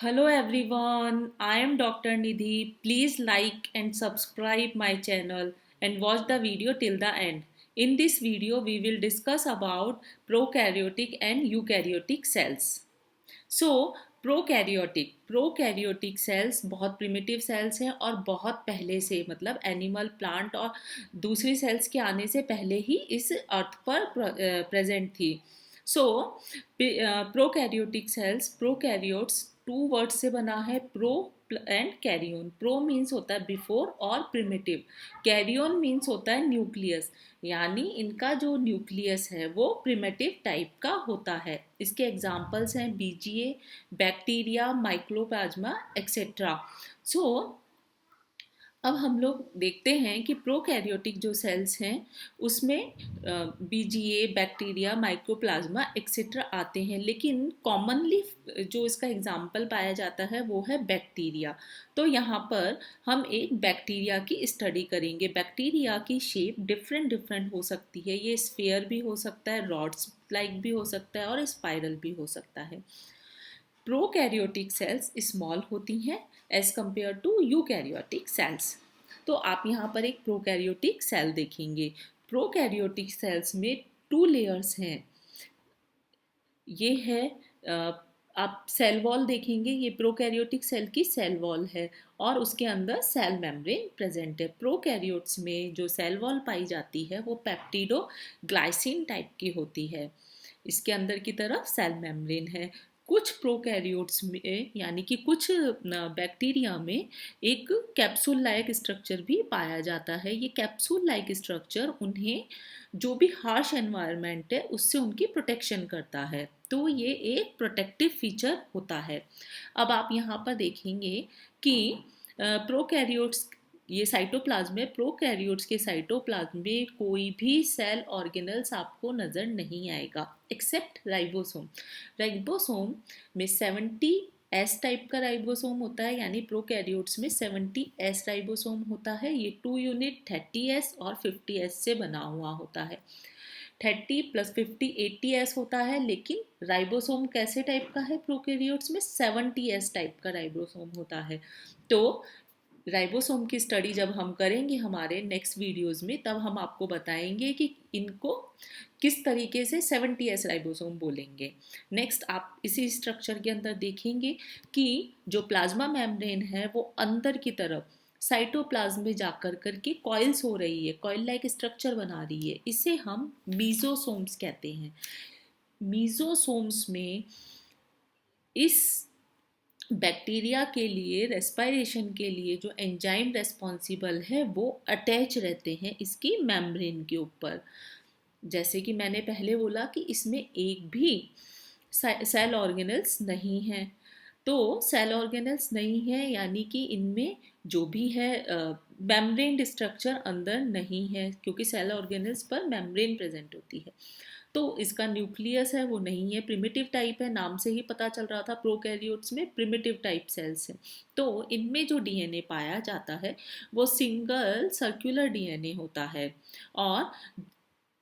Hello everyone, I am Dr. Nidhi. Please like and subscribe my channel and watch the video till the end. In this video, we will discuss about prokaryotic and eukaryotic cells. So, prokaryotic cells बहुत primitive sales हैं और बहुत पहले से मतलब animal plant और दूसरी sales के आने से पहले ही इस अर्थ पर प्रेजेंट थी. So prokaryotic cells prokaryotes two word से बना है. Pro and karyon. Pro means होता है बिफोर और प्रिमिटिव. कैरियोन मीन्स होता है न्यूक्लियस, यानी इनका जो न्यूक्लियस है वो प्रिमिटिव टाइप का होता है. इसके एग्जाम्पल्स हैं बीजीए, बैक्टीरिया, माइक्रोप्लाज्मा एक्सेट्रा. सो अब हम लोग देखते हैं कि प्रोकैरियोटिक जो सेल्स हैं उसमें बीजीए, बैक्टीरिया, माइक्रोप्लाज्मा एक्सेट्रा आते हैं, लेकिन कॉमनली जो इसका एग्जाम्पल पाया जाता है वो है बैक्टीरिया. तो यहाँ पर हम एक बैक्टीरिया की स्टडी करेंगे. बैक्टीरिया की शेप डिफरेंट डिफरेंट हो सकती है. ये स्फीयर भी हो सकता है, रॉड्स लाइक भी हो सकता है और स्पाइरल भी हो सकता है. प्रोकैरियोटिक सेल्स स्मॉल होती हैं as compare to eukaryotic cells. तो आप यहाँ पर एक प्रोकैरियोटिक सेल देखेंगे. प्रोकैरियोटिक सेल्स में टू लेयर्स हैं. ये है आप सेल वॉल देखेंगे, ये प्रोकैरियोटिक सेल की सेल वॉल है और उसके अंदर सेल मेम्ब्रेन प्रेजेंट है. प्रोकैरियोट्स में जो सेल वॉल पाई जाती है वो पेप्टिडो ग्लाइसिन टाइप की होती है. इसके अंदर की तरफ सेल मेम्ब्रेन है. कुछ प्रोकैरियोट्स में यानी कि कुछ बैक्टीरिया में एक कैप्सूल लाइक स्ट्रक्चर भी पाया जाता है. ये कैप्सूल लाइक स्ट्रक्चर उन्हें जो भी हार्श एनवायरनमेंट है उससे उनकी प्रोटेक्शन करता है. तो ये एक प्रोटेक्टिव फीचर होता है. अब आप यहाँ पर देखेंगे कि प्रोकैरियोट्स, ये साइटोप्लाज्म में प्रोकैरियोट्स के साइटोप्लाज्म में कोई भी सेल ऑर्गेनल्स आपको नज़र नहीं आएगा एक्सेप्ट राइबोसोम. राइबोसोम में 70 एस टाइप का राइबोसोम होता है, यानी प्रोकैरियोट्स में 70 एस राइबोसोम होता है. ये 2 यूनिट 30 एस और 50 एस से बना हुआ होता है. 30 प्लस 50 80 एस होता है, लेकिन राइबोसोम कैसे टाइप का है? प्रोकैरियोट्स में 70 एस टाइप का राइबोसोम होता है. तो राइबोसोम की स्टडी जब हम करेंगे हमारे नेक्स्ट वीडियोस में, तब हम आपको बताएंगे कि इनको किस तरीके से 70s राइबोसोम बोलेंगे. नेक्स्ट आप इसी स्ट्रक्चर के अंदर देखेंगे कि जो प्लाज्मा मेम्ब्रेन है वो अंदर की तरफ साइटोप्लाज्म में जाकर करके कॉइल्स हो रही है, कॉइल लाइक स्ट्रक्चर बना रही है. इसे हम मीजोसोम्स कहते हैं. मीजोसोम्स में इस बैक्टीरिया के लिए रेस्पिरेशन के लिए जो एंजाइम रेस्पॉन्सिबल है वो अटैच रहते हैं इसकी मेम्ब्रेन के ऊपर. जैसे कि मैंने पहले बोला कि इसमें एक भी सेल ऑर्गेनल्स नहीं हैं. तो सेल ऑर्गेनल्स नहीं है यानी कि इनमें जो भी है मेम्ब्रेन स्ट्रक्चर अंदर नहीं है, क्योंकि सेल ऑर्गेनल्स पर मेम्ब्रेन प्रेजेंट होती है. तो इसका न्यूक्लियस है वो नहीं है, प्रिमिटिव टाइप है. नाम से ही पता चल रहा था प्रोकैरियोट्स में प्रिमिटिव टाइप सेल्स हैं. तो इनमें जो डीएनए पाया जाता है वो सिंगल सर्कुलर डीएनए होता है. और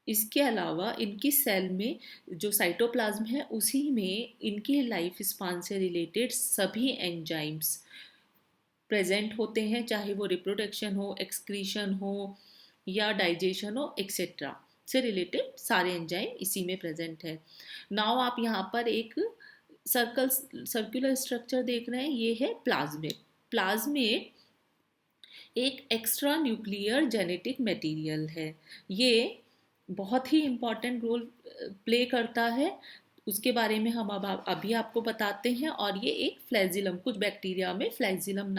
इसके अलावा इनकी सेल में जो साइटोप्लाज्म है उसी में इनकी लाइफ स्पान से रिलेटेड सभी एंजाइम्स प्रेजेंट होते हैं, चाहे वो रिप्रोडक्शन हो, एक्सक्रीशन हो या डाइजेशन हो एक्सेट्रा से रिलेटेड सारे एंजाइम इसी में प्रेजेंट है. नाउ आप यहाँ पर एक सर्कुलर स्ट्रक्चर देख रहे हैं, ये है प्लाज्मेट. प्लाज्मेट एक एक्स्ट्रा न्यूक्लियर जेनेटिक मटेरियल है. ये बहुत ही इम्पॉर्टेंट रोल प्ले करता है. उसके बारे में हम अब अभी आपको बताते हैं. और ये एक फ्लैजिलम, कुछ बैक्टीरिया में फ्लैजिलम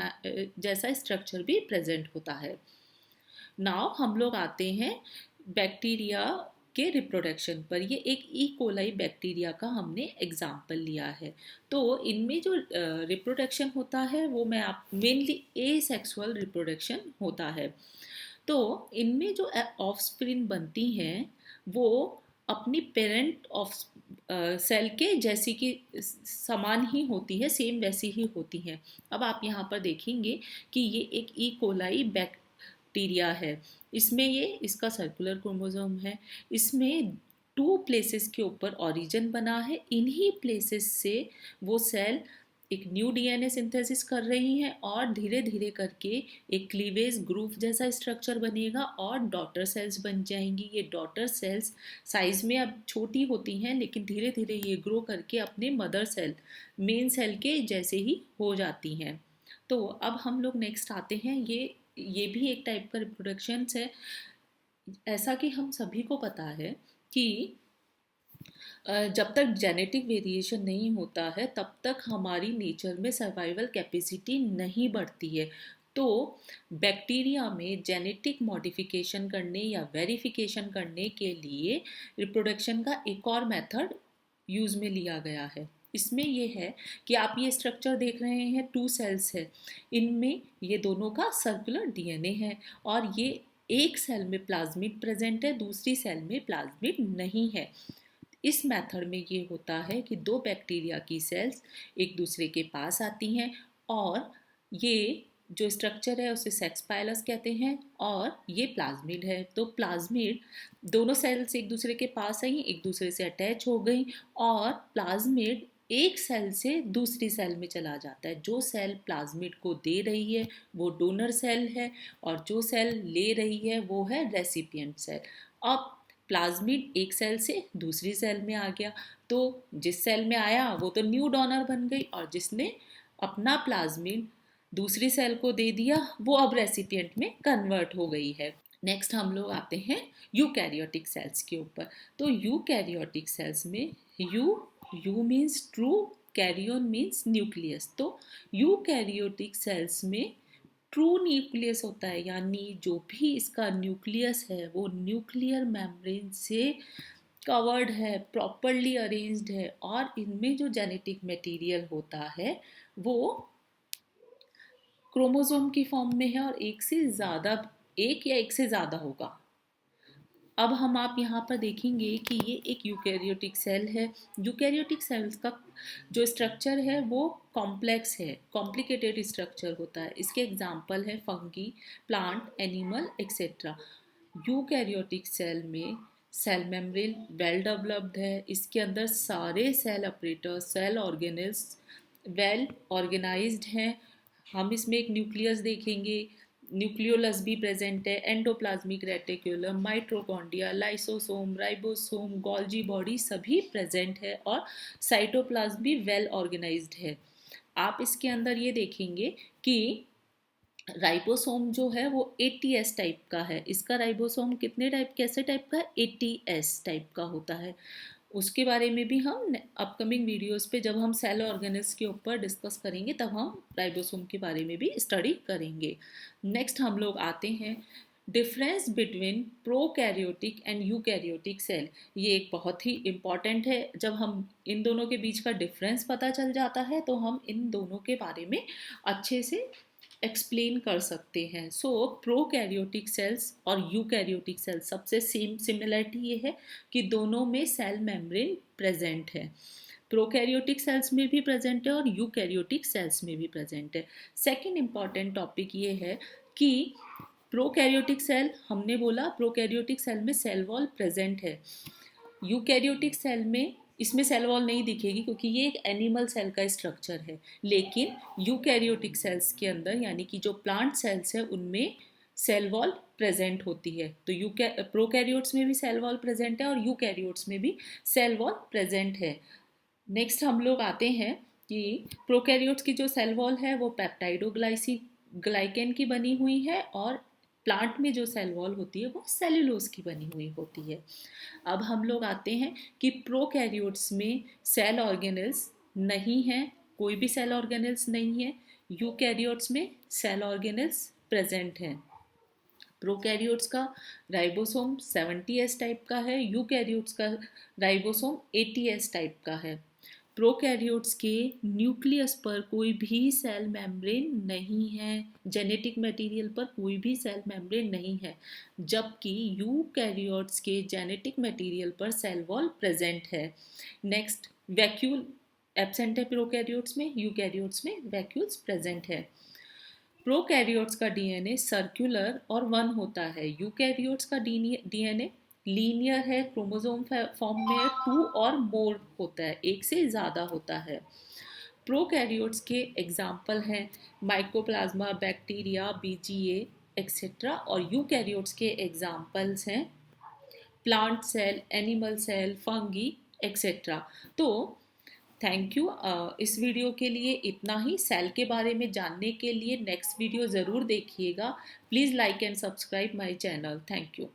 जैसा स्ट्रक्चर भी प्रेजेंट होता है. नाउ हम लोग आते हैं बैक्टीरिया के रिप्रोडक्शन पर. ये एक ई कोलाई बैक्टीरिया का हमने एग्जाम्पल लिया है. तो इनमें जो रिप्रोडक्शन होता है वो मैं आप मेनली ए सेक्सुअल रिप्रोडक्शन होता है. तो इनमें जो ऑफस्प्रिंग बनती हैं वो अपनी पेरेंट ऑफ सेल के जैसी कि समान ही होती है, सेम वैसी ही होती हैं. अब आप यहाँ पर देखेंगे कि ये एक ई कोलाई बैक्टीरिया है. इसमें ये इसका सर्कुलर क्रोमोसोम है. इसमें 2 प्लेसेस के ऊपर ओरिजिन बना है. इन्हीं प्लेसेस से वो सेल एक न्यू डीएनए सिंथेसिस कर रही हैं और धीरे धीरे करके एक क्लीवेज ग्रुप जैसा स्ट्रक्चर बनेगा और डॉटर सेल्स बन जाएंगी। ये डॉटर सेल्स साइज में अब छोटी होती हैं, लेकिन धीरे धीरे ये ग्रो करके अपने मदर सेल, मेन सेल के जैसे ही हो जाती हैं। तो अब हम लोग नेक्स्ट आते हैं, ये भी एक टाइप का रिप्रोडक्शन है। ऐसा कि हम सभी को पता है कि जब तक जेनेटिक वेरिएशन नहीं होता है तब तक हमारी नेचर में सर्वाइवल कैपेसिटी नहीं बढ़ती है। तो बैक्टीरिया में जेनेटिक मॉडिफिकेशन करने या वेरिफिकेशन करने के लिए रिप्रोडक्शन का एक और मेथड यूज़ में लिया गया है। इसमें ये है कि आप ये स्ट्रक्चर देख रहे हैं, 2 सेल्स है, इनमें ये दोनों का सर्कुलर डीएनए है और ये एक सेल में प्लाज्मिड प्रेजेंट है, दूसरी सेल में प्लाज्मिड नहीं है। इस मेथड में ये होता है कि दो बैक्टीरिया की सेल्स एक दूसरे के पास आती हैं और ये जो स्ट्रक्चर है उसे सेक्स पाइलस कहते हैं और ये प्लाज्मिड है। तो प्लाज्मिड, दोनों सेल्स एक दूसरे के पास आई, एक दूसरे से अटैच हो गई और प्लाज्मिड एक सेल से दूसरी सेल में चला जाता है। जो सेल प्लाज्मिड को दे रही है वो डोनर सेल है और जो सेल ले रही है वो है रेसिपिएंट सेल। अब प्लाज्मिड एक सेल से दूसरी सेल में आ गया, तो जिस सेल में आया वो तो न्यू डोनर बन गई और जिसने अपना प्लाज्मिड दूसरी सेल को दे दिया वो अब रेसिपिएंट में कन्वर्ट हो गई है। नेक्स्ट हम लोग आते हैं यूकैरियोटिक सेल्स के ऊपर। तो यूकैरियोटिक सेल्स में eu means true, karyon means nucleus. तो यूकैरियोटिक सेल्स में ट्रू न्यूक्लियस होता है, यानी जो भी इसका न्यूक्लियस है वो न्यूक्लियर मेम्ब्रेन से कवर्ड है, प्रॉपरली अरेंज्ड है और इनमें जो जेनेटिक मटेरियल होता है वो क्रोमोसोम की फॉर्म में है और एक या एक से ज़्यादा होगा। अब हम आप यहाँ पर देखेंगे कि ये एक यूकैरियोटिक सेल है। यूकैरियोटिक सेल्स का जो स्ट्रक्चर है वो कॉम्प्लेक्स है, कॉम्प्लिकेटेड स्ट्रक्चर होता है। इसके एग्जांपल है fungi, plant, animal etcetera. Eukaryotic cell में सेल मेम्ब्रेन वेल डेवलप्ड है, इसके अंदर सारे cell operator, cell organelles well organised हैं। हम इसमें एक न्यूक्लियस देखेंगे, न्यूक्लियोलस भी प्रेजेंट है, endoplasmic reticulum, mitochondria, lysosome, ribosome, Golgi body सभी प्रेजेंट है और साइटोप्लाज्म भी वेल ऑर्गेनाइज्ड है। आप इसके अंदर ये देखेंगे कि राइबोसोम जो है वो 80S टाइप का है। इसका राइबोसोम कैसे टाइप का है? 80S टाइप का होता है। उसके बारे में भी हम अपकमिंग वीडियोस पे जब हम सेल ऑर्गेनेल्स के ऊपर डिस्कस करेंगे तब हम राइबोसोम के बारे में भी स्टडी करेंगे। नेक्स्ट हम लोग आते हैं difference between prokaryotic and eukaryotic cell. ये एक बहुत ही इम्पॉर्टेंट है। जब हम इन दोनों के बीच का डिफरेंस पता चल जाता है तो हम इन दोनों के बारे में अच्छे से एक्सप्लेन कर सकते हैं। सो प्रोकैरियोटिक सेल्स और यूकैरियोटिक सेल्स सबसे सिमिलरिटी ये है कि दोनों में सेल मेम्ब्रेन प्रेजेंट है। प्रोकैरियोटिक सेल्स में भी प्रेजेंट है और यूकैरियोटिक सेल्स में भी प्रेजेंट है। सेकेंड इम्पॉर्टेंट टॉपिक ये है कि प्रोकैरियोटिक सेल, हमने बोला प्रोकैरियोटिक सेल में सेल वॉल प्रेजेंट है। यूकैरियोटिक सेल में इसमें सेल वॉल नहीं दिखेगी क्योंकि ये एक एनिमल सेल का स्ट्रक्चर है, लेकिन यूकैरियोटिक सेल्स के अंदर यानी कि जो प्लांट सेल्स है उनमें सेल वॉल प्रेजेंट होती है। तो प्रोकैरियोट्स में भी सेल वॉल प्रेजेंट है और यूकैरियोट्स में भी सेल वॉल प्रेजेंट है। नेक्स्ट हम लोग आते हैं कि प्रोकैरियोट्स की जो सेल वॉल है वो ग्लाइकेन की बनी हुई है और प्लांट में जो सेल वॉल होती है वो सेल्यूलोज की बनी हुई होती है। अब हम लोग आते हैं कि प्रोकैरियोट्स में सेल ऑर्गेनेल्स नहीं है, कोई भी सेल ऑर्गेनेल्स नहीं है। यूकैरियोट्स में सेल ऑर्गेनेल्स प्रेजेंट हैं। प्रोकैरियोट्स का राइबोसोम 70S टाइप का है, यूकैरियोट्स का राइबोसोम 80S टाइप का है। प्रोकैरियोट्स के न्यूक्लियस पर कोई भी सेल मेम्ब्रेन नहीं है, जेनेटिक मटेरियल पर कोई भी सेल मेम्ब्रेन नहीं है, जबकि यूकैरियोट्स के जेनेटिक मटेरियल पर सेल वॉल प्रेजेंट है। नेक्स्ट, वैक्यूल एब्सेंट है प्रोकैरियोट्स में, यूकैरियोट्स में वैक्यूल्स प्रेजेंट है। प्रोकैरियोट्स का डीएनए सर्कुलर और 1 होता है। यूकैरियोट्स का डीएनए लीनियर है, क्रोमोसोम फॉर्म में 2 और मोर होता है, एक से ज़्यादा होता है। प्रोकैरियोट्स के एग्जाम्पल हैं माइकोप्लाज्मा, बैक्टीरिया, बीजीए एक्सेट्रा, और यूकैरियोट्स के एग्जाम्पल्स हैं plant cell, animal cell, fungi etcetera. तो थैंक यू। इस वीडियो के लिए इतना ही। सेल के बारे में जानने के लिए नेक्स्ट वीडियो ज़रूर देखिएगा। Please like and subscribe my channel. Thank you.